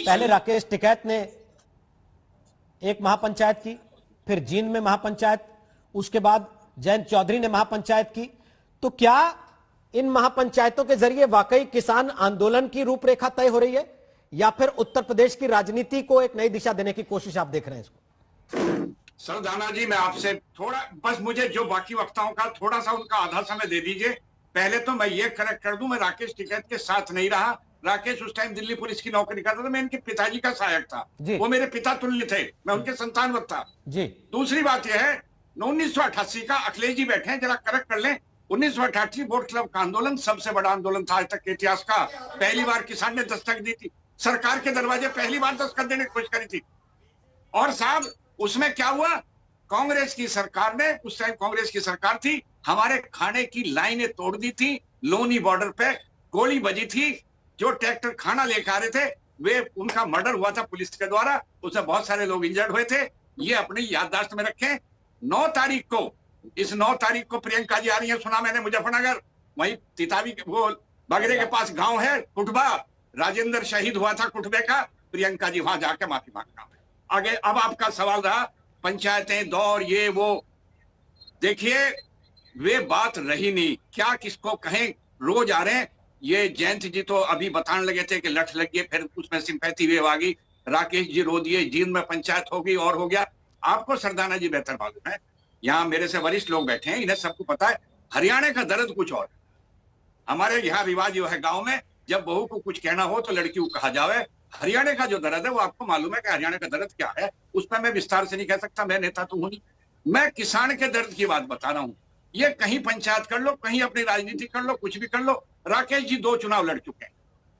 पहले राकेश टिकैत ने एक महापंचायत की, फिर जींद में महापंचायत, उसके बाद जयंत चौधरी ने महापंचायत की। तो क्या इन महापंचायतों के जरिए वाकई किसान आंदोलन की रूपरेखा तय हो रही है, या फिर उत्तर प्रदेश की राजनीति को एक नई दिशा देने की कोशिश आप देख रहे हैं इसको? सरदाना जी, मैं आपसे थोड़ा, बस मुझे जो बाकी वक्ताओं का थोड़ा सा उनका आधा समय दे दीजिए। पहले तो मैं ये करेक्ट कर दूं, मैं राकेश टिकैत के साथ नहीं रहा। राकेश उस टाइम दिल्ली पुलिस की नौकरी करता था, मैं इनके पिताजी का सहायक था, वो मेरे पिता तुल्य थे, मैं उनके संतानवत था जी। दूसरी बात यह है, 1988 का अखिलेश जी बैठे हैं, जरा करेक्ट कर लें। 1988 वोट क्लब का आंदोलन सबसे बड़ा आंदोलन था आज तक के इतिहास का। पहली बार किसान ने दस्तक दी थी, सरकार के दरवाजे पहली बार दस्तक देने की कोशिश करी थी। और साहब उसमें क्या हुआ, कांग्रेस की सरकार ने, उस टाइम कांग्रेस की सरकार थी, हमारे खाने की लाइनें तोड़ दी थी। लोनी बॉर्डर पे गोली बजी थी, जो ट्रैक्टर खाना लेकर आ रहे थे वे, उनका मर्डर हुआ था पुलिस के द्वारा, उसमें बहुत सारे लोग इंजर्ड हुए थे। ये अपनी याददाश्त में रखें। 9 तारीख को, इस 9 तारीख को प्रियंका जी आ रही है, सुना मैंने, मुजफ्फरनगर, वहीं तितावी वो बगरे के पास गांव है कुटबा, राजेंद्र शहीद हुआ था कुटबे का। प्रियंका जी वहां जाके माफी मांगना। आगे अब आपका सवाल रहा पंचायतें, दौर, ये वो, देखिए वे बात रही नहीं, क्या किसको कहें, रोज आ रहे हैं। ये जयंत जी तो अभी बताने लगे थे कि लठ लगी, फिर उसमें सिंपैथी वेव आ गई, राकेश जी रो दिए, जींद में पंचायत हो गई और हो गया। आपको सरदाना जी बेहतर मालूम है, यहाँ मेरे से वरिष्ठ लोग बैठे हैं, इन्हें सबको पता है, हरियाणा का दर्द कुछ और। हमारे यहाँ रिवाज जो है गाँव में, जब बहू को कुछ कहना हो तो लड़की को कहा जावे। हरियाणा का जो दर्द है वो आपको मालूम है कि हरियाणा का दर्द क्या है, उस पर मैं विस्तार से नहीं कह सकता, मैं नेता तो हूं नहीं। मैं किसान के दर्द की बात बता रहा हूं। ये कहीं पंचायत कर लो, कहीं अपनी राजनीति कर लो, कुछ भी कर लो। राकेश जी 2 चुनाव लड़ चुके हैं,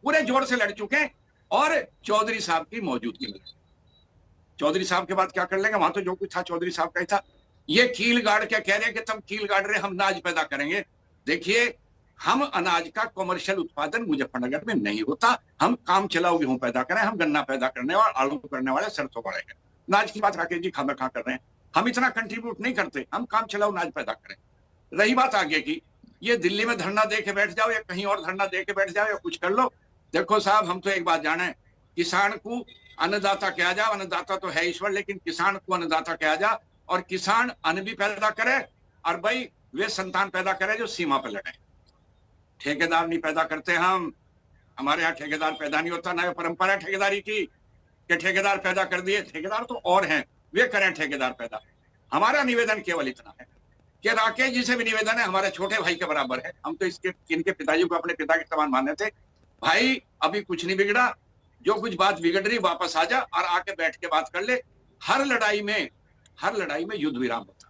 पूरे जोर से लड़ चुके हैं, और चौधरी साहब की मौजूदगी में। चौधरी साहब के बाद क्या कर लेंगे, वहां तो जो कुछ था चौधरी साहब का ही था। ये कील गाड़ के कह रहे हैं कि तुम कील गाड़ रहे, हम अनाज पैदा करेंगे। देखिए, हम अनाज का कमर्शियल उत्पादन मुजफ्फरनगर में नहीं होता, हम काम चलाओ गेहूं पैदा करें, हम गन्ना पैदा करने और आलू करने वाले सरसों बढ़ेंगे। अनाज की बात राकेश जी खामखा कर रहे हैं, हम इतना कंट्रीब्यूट नहीं करते, हम काम चलाओ अनाज पैदा करें। रही बात आगे की, ये दिल्ली में धरना दे के बैठ जाओ या कहीं और धरना दे के बैठ जाओ या कुछ कर लो। देखो साहब, हम तो एक बात जाने, किसान को अन्नदाता कहा जा, अन्नदाता तो है ईश्वर, लेकिन किसान को अन्नदाता कहा जा, और किसान अन्न भी पैदा करे और भाई वे संतान पैदा करे जो सीमा पर लड़े। ठेकेदार नहीं पैदा करते हम, हमारे यहाँ ठेकेदार पैदा नहीं होता, ना परंपरा ठेकेदारी की कि ठेकेदार पैदा कर दिए, ठेकेदार तो और हैं, वे करें ठेकेदार पैदा। हमारा निवेदन केवल इतना है कि राकेश जी से भी निवेदन है, हमारे छोटे भाई के बराबर है, हम तो इनके पिताजी को अपने पिता के समान मानते थे। भाई अभी कुछ नहीं बिगड़ा, जो कुछ बात बिगड़ रही वापस आ जा और आके बैठ के बात कर ले। हर लड़ाई में युद्ध विराम होता,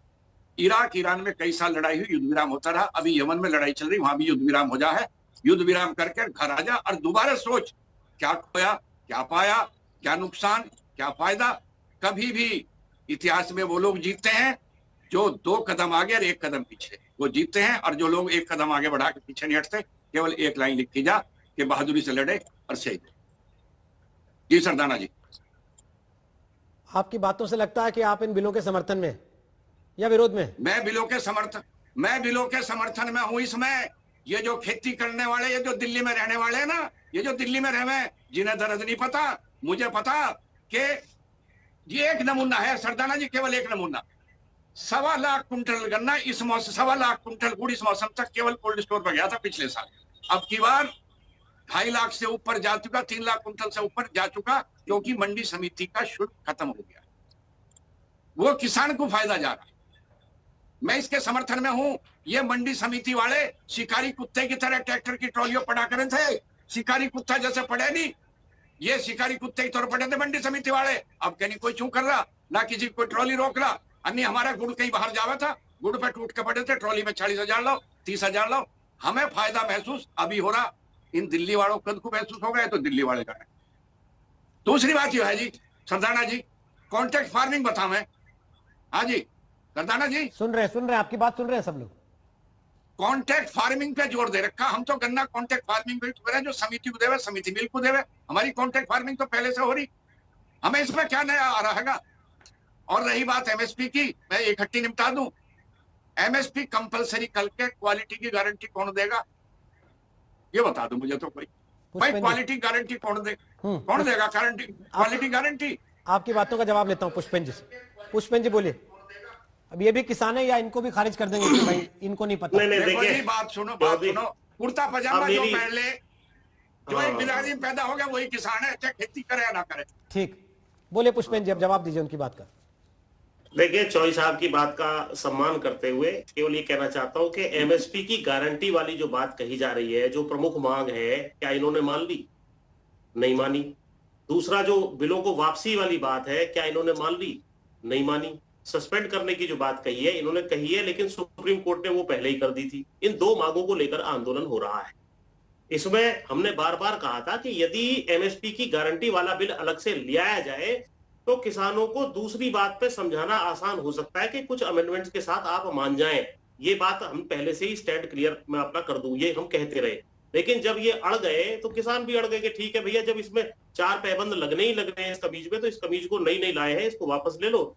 इराक ईरान में कई साल लड़ाई हुई, युद्ध विराम होता रहा, अभी यमन में लड़ाई चल रही, वहां भी युद्ध विराम हो जा है। युद्ध विराम करके घर आ जा और दोबारा सोच, क्या खोया, क्या पाया, क्या नुकसान, क्या फायदा। कभी भी इतिहास में वो लोग जीतते हैं जो 2 कदम आगे और 1 कदम पीछे, वो जीतते हैं, और जो लोग 1 कदम आगे बढ़ा के पीछे नहीं हटते, केवल एक लाइन लिखी जा कि बहादुरी से लड़े और शहीद। जी सरदाना जी, आपकी बातों से लगता है कि आप इन बिलों के समर्थन में या विरोध में? मैं बिलों के समर्थन में हूं। इसमें ये जो खेती करने वाले, ये जो दिल्ली में रहने वाले हैं ना, ये जो दिल्ली में रहे, जिन्हें दर्द नहीं पता, मुझे पता कि ये एक नमूना है सरदाना जी, केवल एक नमूना। 1.25 लाख कुंटल गन्ना इस मौसम, 1.25 लाख कुंटल गुड़ इस मौसम तक केवल कोल्ड स्टोर पर गया था पिछले साल। अब की बार 2.5 लाख से ऊपर जा चुका, 3 लाख कुंटल से ऊपर जा चुका, क्योंकि मंडी समिति का शुल्क खत्म हो गया, वो किसान को फायदा जा रहा है। मैं इसके समर्थन में हूं। ये मंडी समिति वाले शिकारी कुत्ते की तरह ट्रैक्टर की ट्रॉलियों पड़ा करे थे, शिकारी कुत्ता जैसे पड़े नहीं, ये शिकारी कुत्ते की तरह पड़े थे मंडी समिति वाले। अब कहीं कोई छू कर रहा, ना किसी को ट्रॉली रोक रहा। अन्य हमारा गुड़ कहीं बाहर जावा था, गुड़ पे टूट के पड़े थे, ट्रॉली में 40,000 लो, 30,000 लो। हमें फायदा महसूस अभी हो रहा, इन दिल्ली वालों को महसूस हो गए तो दिल्ली वाले का है। दूसरी बात यह है जी सरदाना जी, कॉन्ट्रैक्ट फार्मिंग बता मैं। हाँ जी सरदाना जी, सुन रहे आपकी बात सुन रहे हैं सब लोग। कॉन्ट्रैक्ट फार्मिंग पे जोर दे रखा, हम तो गन्ना कॉन्ट्रैक्ट फार्मिंग पे कर रहे हैं, जो समिति को देवे, समिति मिल को देवे। हमारी कॉन्ट्रैक्ट फार्मिंग तो पहले से हो रही, हमें इसमें क्या नया आ रहा है। और रही बात एमएसपी की, मैं इकट्ठी निपटा दूं। एमएसपी कंपलसरी करके क्वालिटी की गारंटी कौन देगा, ये बता दो मुझे तो कोई। भाई पुष्पेंद्र जी। क्वालिटी गारंटी कौन देगा गारंटी, क्वालिटी गारंटी? आपकी बातों का जवाब लेता हूं पुष्पेंद्र जी से। पुष्पेंद्र जी बोलिए। अब ये भी किसान है या इनको भी खारिज कर देंगे कि भाई इनको नहीं पता? नहीं नहीं देखो देखिए, जी, बात सुनो चौधरी, कुर्ता पजामा अब जो मेरी, पहन ले, जो एक बिरादरी में पैदा हो गया वही किसान है, चाहे खेती करे या ना करे। ठीक, बोले पुष्पेंद्र जी, अब जवाब दीजिए उनकी बात का। देखिए चौधरी साहब की बात का सम्मान करते हुए केवल ये कहना चाहता हूं कि एमएसपी की गारंटी वाली जो बात कही जा रही है, जो प्रमुख मांग है, क्या इन्होंने मान ली? नहीं मानी। दूसरा, जो बिलों को वापसी वाली बात है, क्या इन्होंने मान ली? नहीं मानी। सस्पेंड करने की जो बात कही है, इन्होंने कही है, लेकिन सुप्रीम कोर्ट ने वो पहले ही कर दी थी। इन दो मांगों को लेकर आंदोलन हो रहा है। इसमें हमने बार बार कहा था कि यदि एमएसपी की गारंटी वाला बिल अलग से लिया जाए तो किसानों को दूसरी बात पे समझाना आसान हो सकता है कि कुछ अमेंडमेंट्स के साथ आप मान जाएं। ये बात हम पहले से ही स्टैंड क्लियर मैं अपना कर दूं, ये हम कहते रहे। लेकिन जब ये अड़ गए तो किसान भी अड़ गए कि ठीक है भैया, जब इसमें 4 पैबंद लगने ही लगने हैं इस कमीज में, तो इस कमीज को नई लाए हैं, इसको वापस ले लो।